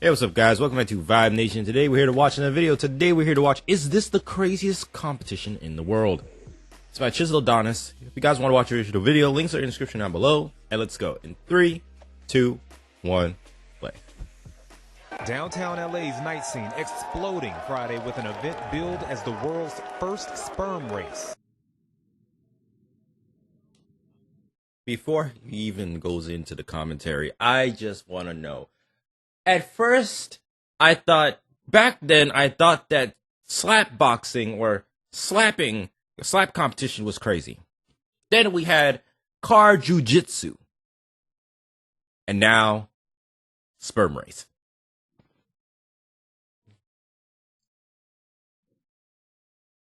Hey, what's up, guys? Welcome back to Vibe Nation. Today we're here to watch another video. Today we're here to watch, is this the craziest competition in the world? It's by Caseoh. If you guys want to watch the original video, links are in the description down below. And let's go. In 3, 2, 1, play. Downtown LA's night scene exploding Friday with an event billed as the world's first sperm race. Before he even goes into the commentary, I just want to know. At first, I thought that slap boxing or slap competition was crazy. Then we had car jujitsu. And now, sperm race.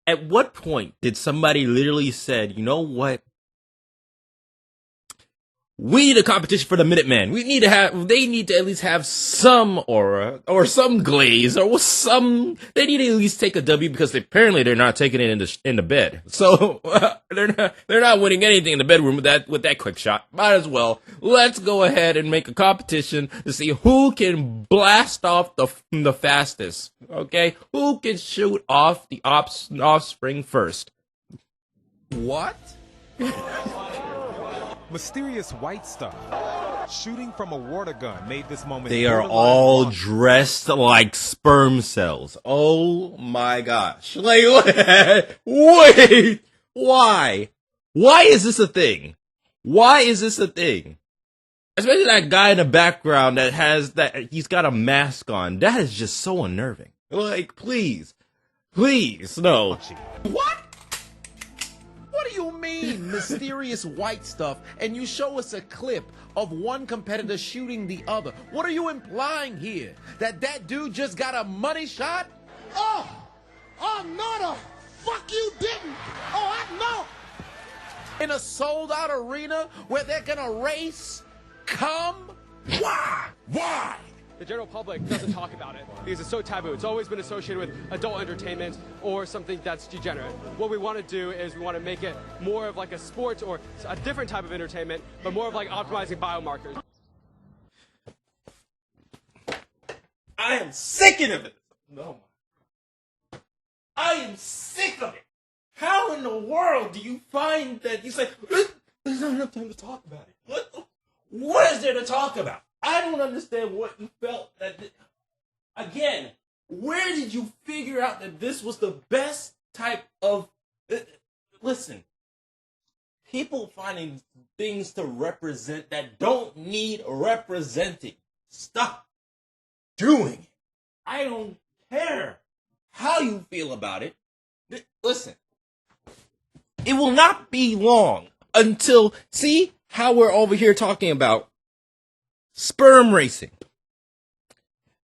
At what point did somebody literally said, you know what? We need a competition for the Minutemen. They need to at least have some aura or some glaze or they need to at least take a W because apparently they're not taking it in the bed. So they're not winning anything in the bedroom with that quick shot. Might as well. Let's go ahead and make a competition to see who can blast off the fastest. Okay? Who can shoot off the offspring first? What? Mysterious white stuff shooting from a water gun made this moment. They are all dressed like sperm cells. Oh my gosh. Like, wait, why? Why is this a thing? Why is this a thing? Especially that guy in the background he's got a mask on. That is just so unnerving. Like, please, no. What? What do you mean, mysterious white stuff, and you show us a clip of one competitor shooting the other? What are you implying here? That dude just got a money shot? Oh, no, the fuck you didn't. Oh, I know. In a sold-out arena where they're gonna race? Come? Why? The general public doesn't talk about it because it's so taboo. It's always been associated with adult entertainment or something that's degenerate. What we want to do is we want to make it more of like a sport or a different type of entertainment, but more of like optimizing biomarkers. I am sick of it. No. I am sick of it. How in the world do you find that you say, there's not enough time to talk about it? What is there to talk about? I don't understand what you felt again, where did you figure out that this was the best type of, listen, people finding things to represent that don't need representing. Stop doing it. I don't care how you feel about it. Listen, it will not be long until, see how we're over here talking about sperm racing.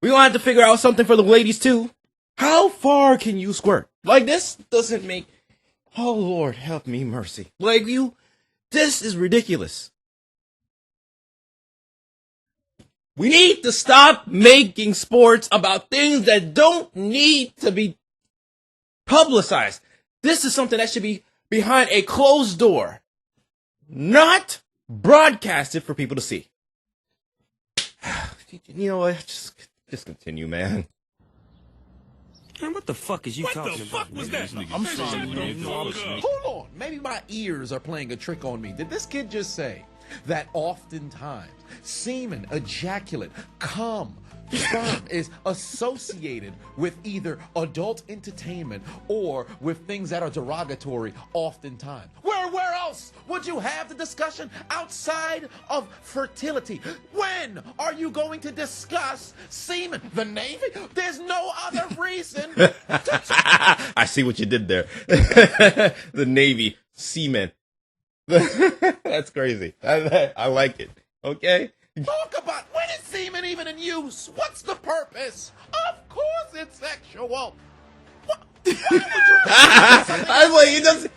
We're gonna have to figure out something for the ladies too. How far can you squirt? Like, this doesn't make, oh Lord, help me mercy. Like, this is ridiculous. We need to stop making sports about things that don't need to be publicized. This is something that should be behind a closed door, not broadcasted for people to see. You know what? Just continue, man. Man, what the fuck is you talking about? What the fuck was that? I'm sorry. Hold on. Maybe my ears are playing a trick on me. Did this kid just say that oftentimes semen, ejaculate, cum, sperm is associated with either adult entertainment or with things that are derogatory oftentimes? Where else would you have the discussion outside of fertility? When are you going to discuss semen? The Navy? There's no other reason. I see what you did there. The Navy, semen. That's crazy. I like it. Okay? Talk about, when is semen even in use? What's the purpose? Of course it's sexual. What? I'm like, it doesn't.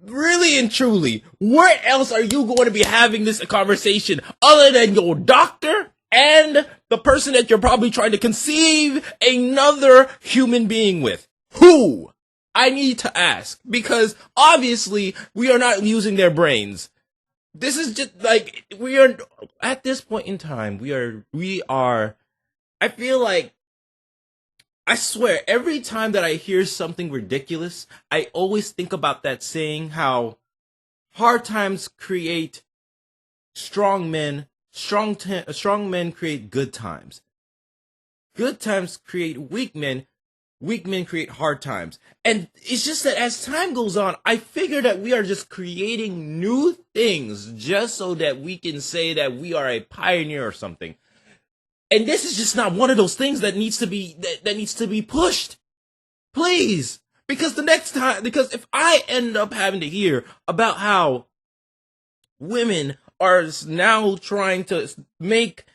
Really and truly, where else are you going to be having this conversation other than your doctor and the person that you're probably trying to conceive another human being with? Who? I need to ask, because obviously we are not using their brains. This is just like, we are, at this point in time, we are, I feel like, I swear, every time that I hear something ridiculous, I always think about that saying, how hard times create strong men, strong men create good times. Good times create weak men create hard times. And it's just that as time goes on, I figure that we are just creating new things just so that we can say that we are a pioneer or something. And this is just not one of those things that needs to be that needs to be pushed. Please. Because if I end up having to hear about how women are now trying to make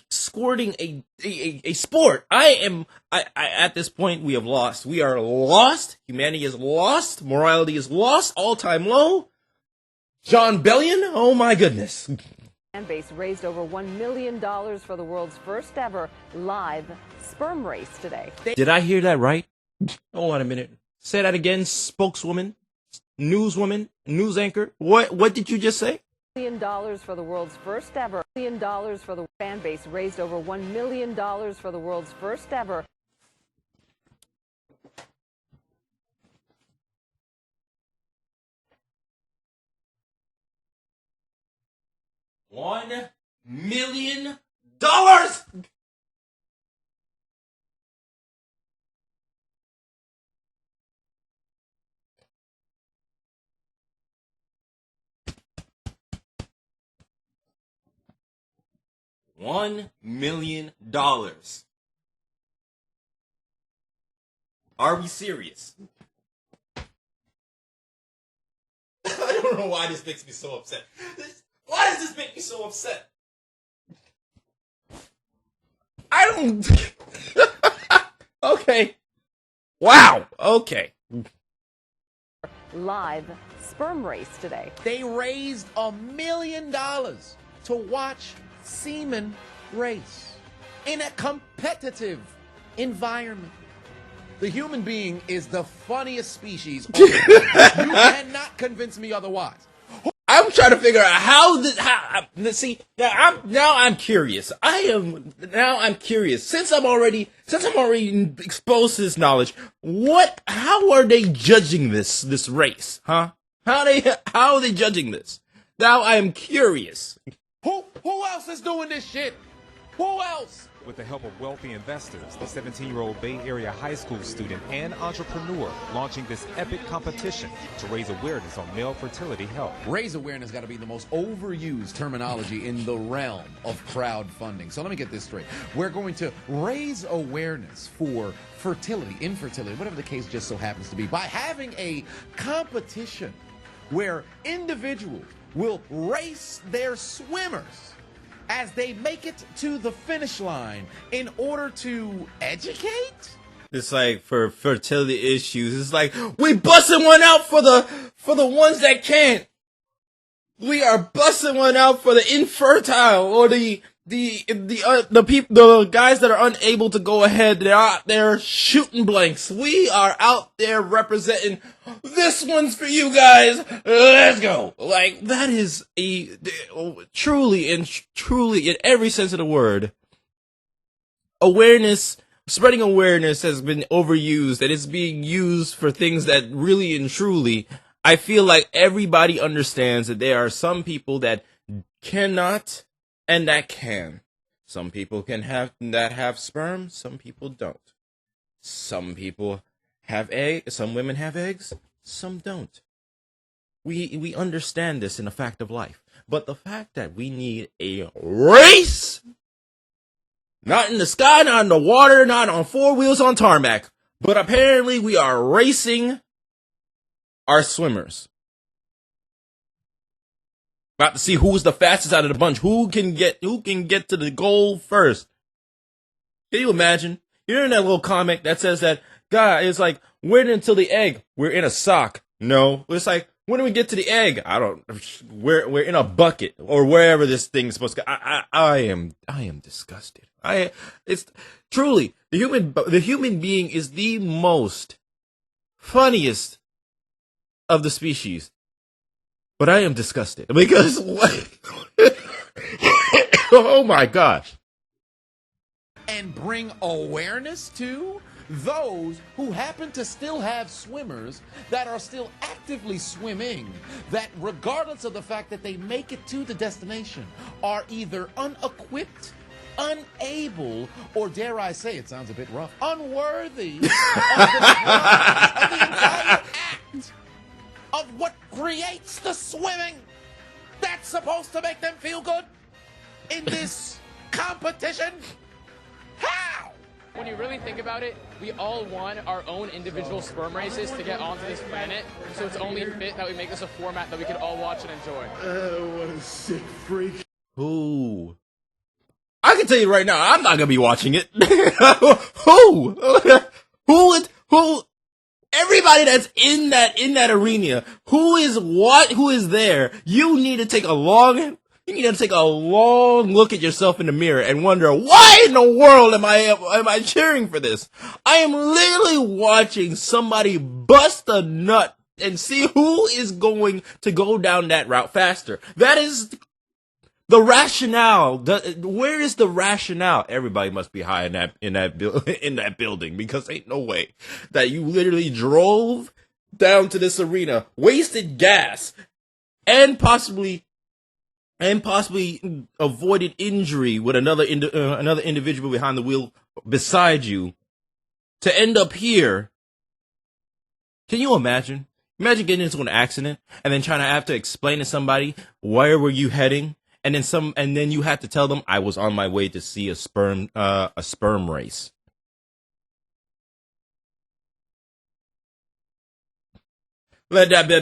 squirting a sport, I at this point, we have lost. We are lost. Humanity is lost. Morality is lost. All-time low. John Bellion, oh my goodness. Fan base raised over $1 million for the world's first ever live sperm race today. Did I hear that right? Hold on a minute. Say that again, spokeswoman, newswoman, news anchor. What did you just say? $1 million for the world's first ever. $1 million for the fan base raised over $1 million for the world's first ever. $1 million? $1 million. Are we serious? I don't know why this makes me so upset. Why does this make me so upset? I don't... Okay. Wow. Okay. Live sperm race today. They raised $1 million to watch semen race in a competitive environment. The human being is the funniest species on the planet. You cannot convince me otherwise. I'm trying to figure out see, now I'm curious. I'm curious. Since I'm already exposed to this knowledge, how are they judging this race? Huh? How are they judging this? Now I am curious. Who else is doing this shit? Who else? With the help of wealthy investors, the 17-year-old Bay Area high school student and entrepreneur launching this epic competition to raise awareness on male fertility health. Raise awareness got to be the most overused terminology in the realm of crowdfunding. So let me get this straight. We're going to raise awareness for fertility, infertility, whatever the case just so happens to be, by having a competition where individuals will race their swimmers as they make it to the finish line in order to educate? It's like for fertility issues. It's like we busting one out for the ones that can't. We are busting one out for the infertile or the guys that are unable to go ahead. They're out there shooting blanks. We are out there representing. This one's for you guys. Let's go. Like, that is truly in every sense of the word. Spreading awareness has been overused, and it's being used for things that really and truly, I feel like everybody understands that there are some people that cannot and that can. Some people have sperm, some people don't. Some people have eggs, some women have eggs, some don't. We understand this in a fact of life. But the fact that we need a race, not in the sky, not in the water, not on four wheels on tarmac, but apparently we are racing our swimmers. About to see who's the fastest out of the bunch. Who can get to the goal first? Can you imagine? You're in that little comic that says that God is like, wait until the egg. We're in a sock. No, it's like When do we get to the egg? I don't. We're in a bucket or wherever this thing's supposed to go. I am disgusted. It's truly the human being is the most funniest of the species, but I am disgusted because oh my gosh. And bring awareness to those who happen to still have swimmers that are still actively swimming, that regardless of the fact that they make it to the destination, are either unequipped, unable, or dare I say, it sounds a bit rough, unworthy of the entire act of what creates the swimming that's supposed to make them feel good in this competition. How? When you really think about it, we all won our own individual sperm races to get onto this planet, so it's only fit that we make this a format that we can all watch and enjoy. What a sick freak. Who? I can tell you right now, I'm not gonna be watching it. Who? Everybody that's in that arena, who is there? You need to take a long look at yourself in the mirror and wonder, why in the world am I cheering for this? I am literally watching somebody bust a nut and see who is going to go down that route faster. That is the rationale. Where is the rationale? Everybody must be high in that building, because ain't no way that you literally drove down to this arena, wasted gas, and possibly avoided injury with another individual behind the wheel beside you, to end up here. Can you imagine? Imagine getting into an accident and then trying to have to explain to somebody, where were you heading? And then you have to tell them, I was on my way to see a sperm race. Let that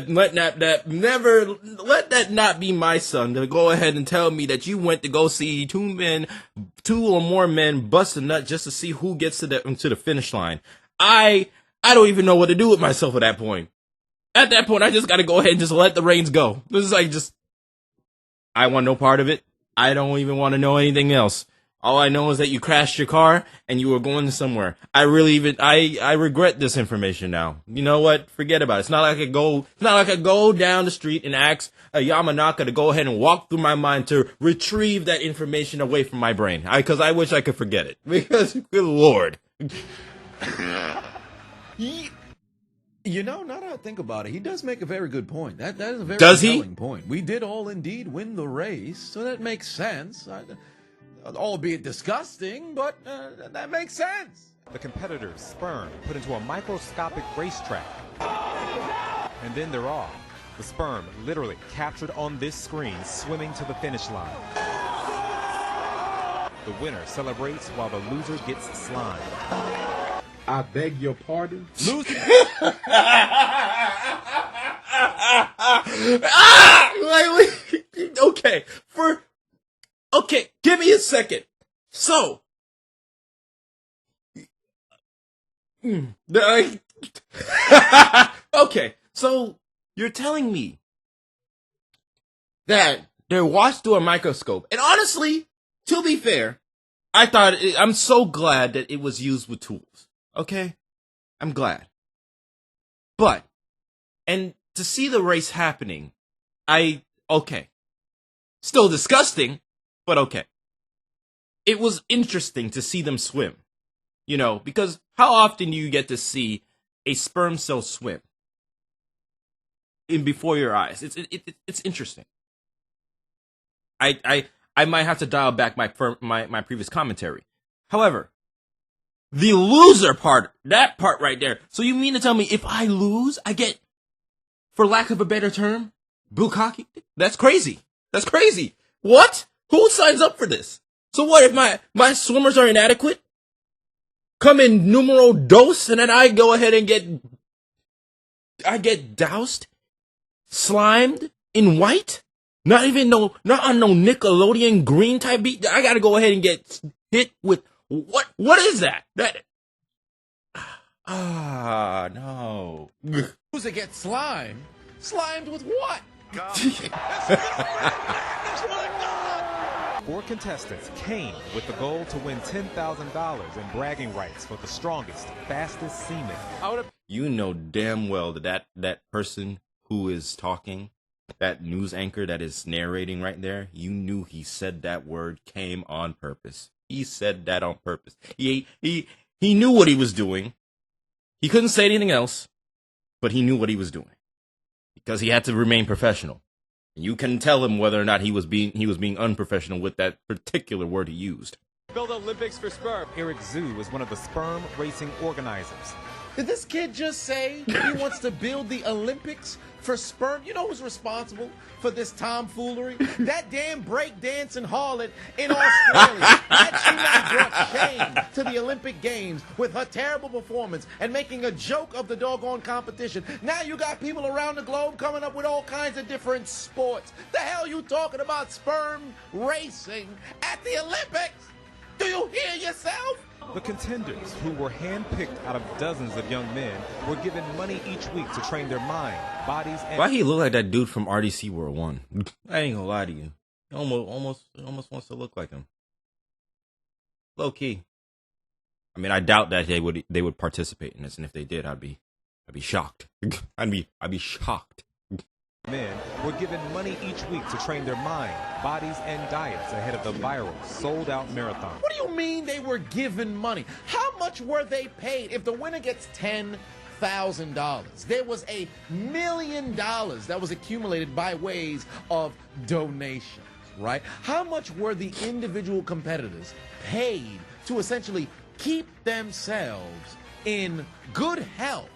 not be my son to go ahead and tell me that you went to go see two or more men bust a nut just to see who gets to the finish line. I don't even know what to do with myself at that point. At that point, I just gotta go ahead and just let the reins go. This is like I want no part of it. I don't even want to know anything else. All I know is that you crashed your car and you were going somewhere. I regret this information now. You know what? Forget about it. It's not like I go down the street and ask a Yamanaka to go ahead and walk through my mind to retrieve that information away from my brain. Because I wish I could forget it. Because, good Lord. You know, now that I think about it, he does make a very good point. That is a very compelling point. We did all indeed win the race, so that makes sense. Albeit disgusting, but that makes sense. The competitors' sperm put into a microscopic racetrack. And then they're off. The sperm literally captured on this screen, swimming to the finish line. The winner celebrates while the loser gets slimed. I beg your pardon? Loser. Okay, give me a second. So, okay, so you're telling me that they're watched through a microscope, and honestly, to be fair, I'm so glad that it was used with tools. Okay, I'm glad, but and to see the race happening, still disgusting. But okay. It was interesting to see them swim. You know, because how often do you get to see a sperm cell swim before your eyes? It's interesting. I might have to dial back my previous commentary. However, the loser part, that part right there. So you mean to tell me if I lose, I get, for lack of a better term, bukkake? That's crazy. That's crazy. What? Who signs up for this? So what if my swimmers are inadequate? Come in numero dos, and then I go ahead and get doused, slimed in white? Not on no Nickelodeon green type beat. I gotta go ahead and get hit with what is that? No. Loser gets slimed Slimed with what? 4 contestants came with the goal to win $10,000 in bragging rights for the strongest, fastest seaman. You know damn well that person who is talking, that news anchor that is narrating right there, you knew he said that word came on purpose. He said that on purpose. He knew what he was doing. He couldn't say anything else, but he knew what he was doing because he had to remain professional. You can tell him whether or not he was being unprofessional with that particular word he used. Build Olympics for sperm. Eric Zhu is one of the sperm racing organizers. Did this kid just say he wants to build the Olympics for sperm? You know who's responsible for this tomfoolery? That damn breakdancing harlot in Australia. Had she not brought shame to the Olympic Games with her terrible performance and making a joke of the doggone competition. Now you got people around the globe coming up with all kinds of different sports. The hell you talking about sperm racing at the Olympics? Do you hear yourself? The contenders, who were handpicked out of dozens of young men, were given money each week to train their mind, bodies, and... Why he look like that dude from RDC World 1? I ain't gonna lie to you. He almost wants to look like him. Low key. I mean, I doubt that they would participate in this, and if they did, I'd be shocked. I'd be shocked. Men were given money each week to train their mind, bodies, and diets ahead of the viral, sold-out marathon. What do you mean they were given money? How much were they paid? If the winner gets $10,000, there was $1 million that was accumulated by ways of donations, right? How much were the individual competitors paid to essentially keep themselves in good health,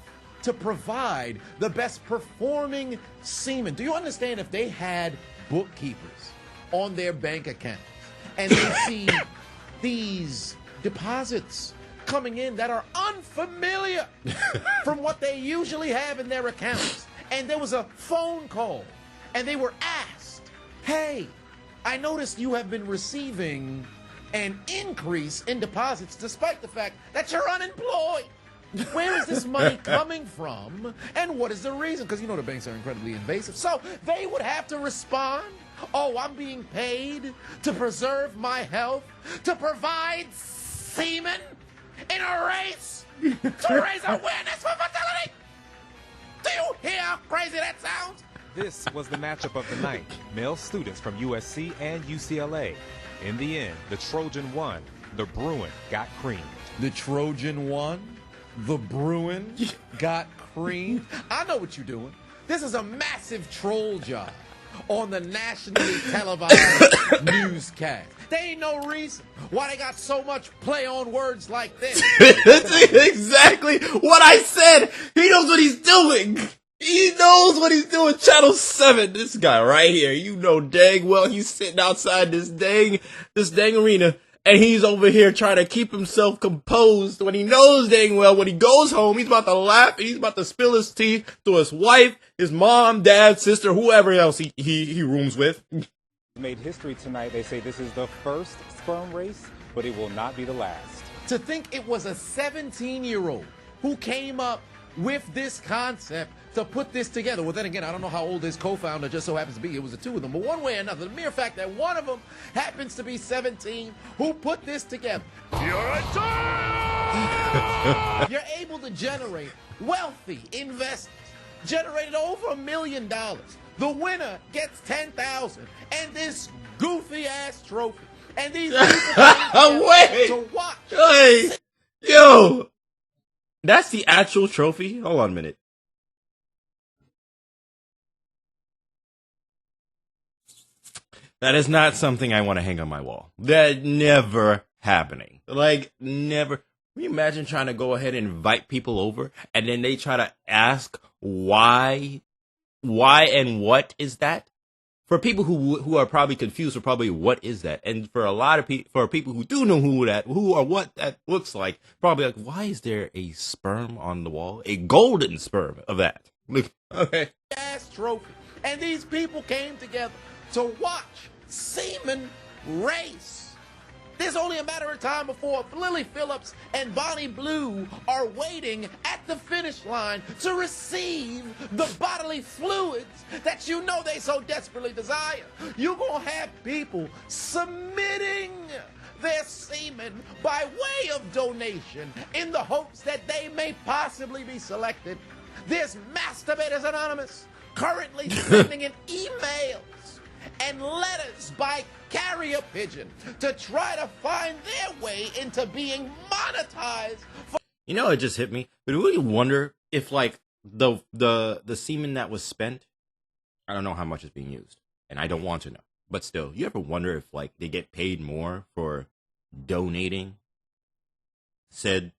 to provide the best performing seamen? Do you understand if they had bookkeepers on their bank accounts and they see these deposits coming in that are unfamiliar from what they usually have in their accounts, and there was a phone call and they were asked, hey, I noticed you have been receiving an increase in deposits despite the fact that you're unemployed. Where is this money coming from, and what is the reason? Because you know the banks are incredibly invasive. So they would have to respond, oh, I'm being paid to preserve my health, to provide semen in a race, to raise awareness for fertility. Do you hear how crazy that sounds? This was the matchup of the night. Male students from USC and UCLA. In the end, the Trojan won. The Bruin got creamed. The Trojan won. The Bruin got creamed. I know what you're doing. This is a massive troll job on the nationally televised newscast. There ain't no reason why they got so much play on words like this. That's exactly what I said. He knows what he's doing. He knows what he's doing. Channel 7, this guy right here. You know dang well he's sitting outside this dang arena. And he's over here trying to keep himself composed when he knows dang well when he goes home, he's about to laugh and he's about to spill his tea to his wife, his mom, dad, sister, whoever else he rooms with. Made history tonight. They say this is the first sperm race, but it will not be the last. To think it was a 17-year-old who came up with this concept to put this together. Well, then again, I don't know how old his co-founder just so happens to be. It was the two of them. But one way or another, the mere fact that one of them happens to be 17 who put this together. You're a dog! You're able to generate wealthy investors. Generated over $1 million. The winner gets $10,000 and this goofy-ass trophy. And these people wait to watch. Hey, yo, that's the actual trophy? Hold on a minute. That is not something I want to hang on my wall. That never happening. Like, never. Can you imagine trying to go ahead and invite people over, and then they try to ask why and what is that? For people who are probably confused, for probably what is that? And for a lot of people, for people who do know who or what that looks like, probably like, why is there a sperm on the wall? A golden sperm of that. Okay. Ass trophy. And these people came together to watch semen race. There's only a matter of time before Lily Phillips and Bonnie Blue are waiting at the finish line to receive the bodily fluids that you know they so desperately desire. You're going to have people submitting their semen by way of donation in the hopes that they may possibly be selected. There's Masturbators Anonymous currently sending in emails and letters by carrier pigeon to try to find their way into being monetized. You know, it just hit me. But I really wonder if, like, the semen that was spent, I don't know how much is being used, and I don't want to know. But still, you ever wonder if, like, they get paid more for donating said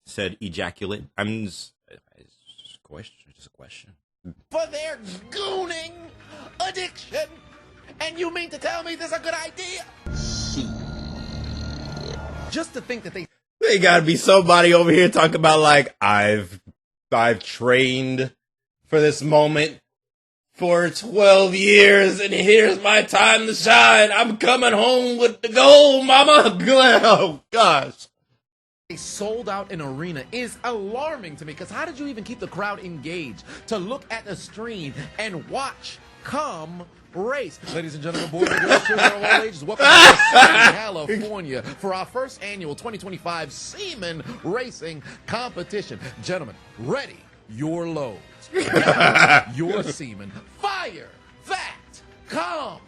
ejaculate? I'm just a question. For their gooning addiction. And you mean to tell me this is a good idea? Just to think that they gotta be somebody over here talking about, like, I've trained for this moment for 12 years, and here's my time to shine. I'm coming home with the gold, mama. Oh, gosh. they sold out an arena is alarming to me, because how did you even keep the crowd engaged to look at the screen and watch come race? Ladies and gentlemen, boys and girls, children of all ages, welcome to California for our first annual 2025 Semen Racing Competition. Gentlemen, ready your loads. Your semen. Fire that come.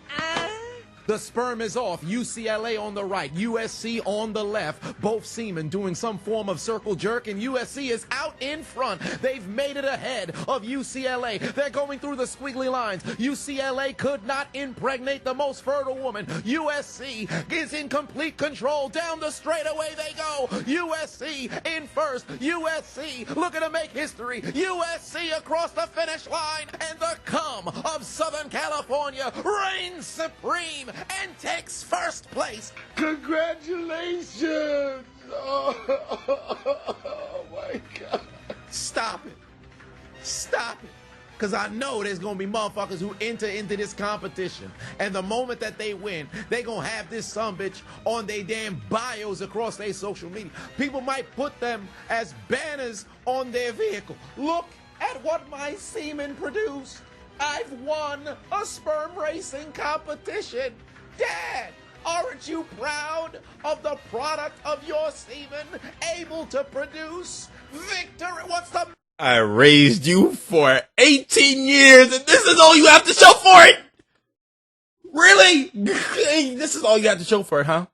The sperm is off. UCLA on the right, USC on the left. Both semen doing some form of circle jerk, and USC is out in front. They've made it ahead of UCLA. They're going through the squiggly lines. UCLA could not impregnate the most fertile woman. USC is in complete control. Down the straightaway they go. USC in first. USC looking to make history. USC across the finish line, and the cum of Southern California reigns supreme and takes first place. Congratulations! Oh my God. Stop it. Stop it. Because I know there's going to be motherfuckers who enter into this competition, and the moment that they win, they going to have this sumbitch on their damn bios across their social media. People might put them as banners on their vehicle. Look at what my semen produced. I've won a sperm racing competition. Dad, aren't you proud of the product of your semen able to produce victory? What's the... I raised you for 18 years, and this is all you have to show for it? Really? This is all you have to show for it, huh?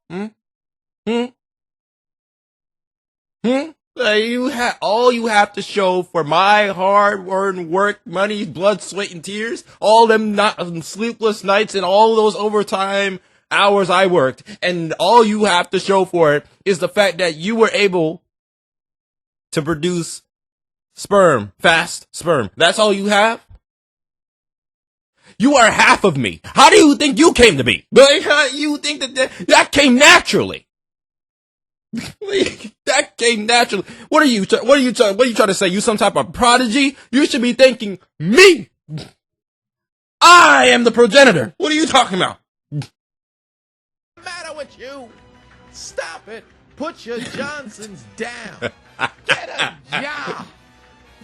All you have to show for my hard-earned work, money, blood, sweat, and tears, all them sleepless nights and all those overtime hours I worked, and all you have to show for it is the fact that you were able to produce sperm, fast sperm. That's all you have? You are half of me. How do you think you came to be? You think that came naturally? That came naturally. What are you trying to say? You some type of prodigy? You should be thanking me. I am the progenitor. What are you talking about? What's the matter with you? Stop it. Put your Johnsons down. Get a job.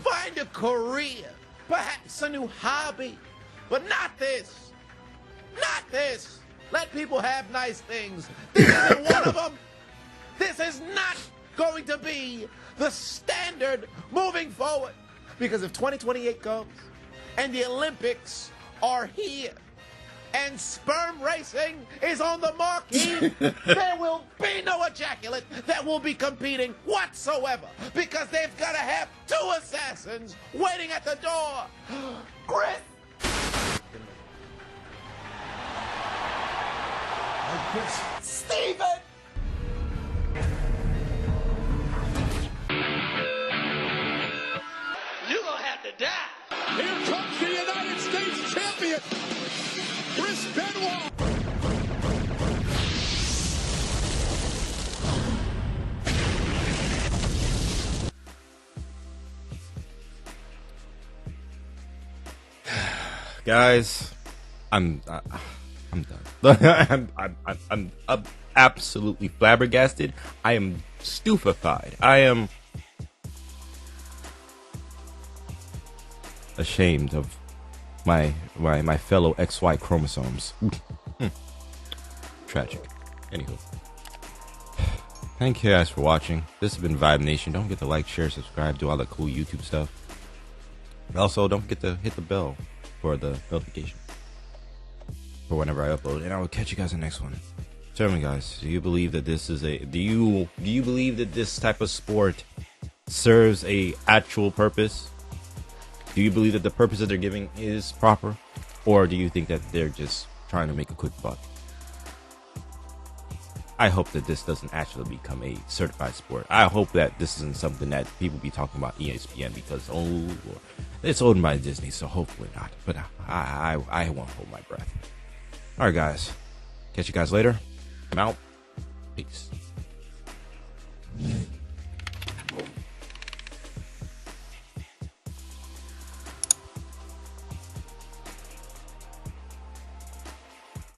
Find a career. Perhaps a new hobby. But not this. Not this. Let people have nice things. This isn't one of them. This is not going to be the standard moving forward. Because if 2028 comes and the Olympics are here and sperm racing is on the marquee, there will be no ejaculate that will be competing whatsoever. Because they've got to have two assassins waiting at the door. Chris! Steven! You're gonna have to die. Here comes the United States champion, Chris Benoit. Guys, I'm done. I'm absolutely flabbergasted. I am stupefied. I am ashamed of my fellow XY chromosomes. Tragic. Anywho. Thank you guys for watching. This has been Vibe Nation. Don't forget to like, share, subscribe, do all that cool YouTube stuff. Also, don't forget to hit the bell for the notification for whenever I upload. And I will catch you guys in the next one. Tell me, guys, do you believe that this is a do you believe that this type of sport serves a actual purpose? Do you believe that the purpose that they're giving is proper? Or do you think that they're just trying to make a quick buck? I hope that this doesn't actually become a certified sport. I hope that this isn't something that people be talking about ESPN because, it's owned by Disney, so hopefully not. But I won't hold my breath. All right, guys. Catch you guys later. I'm out. Peace.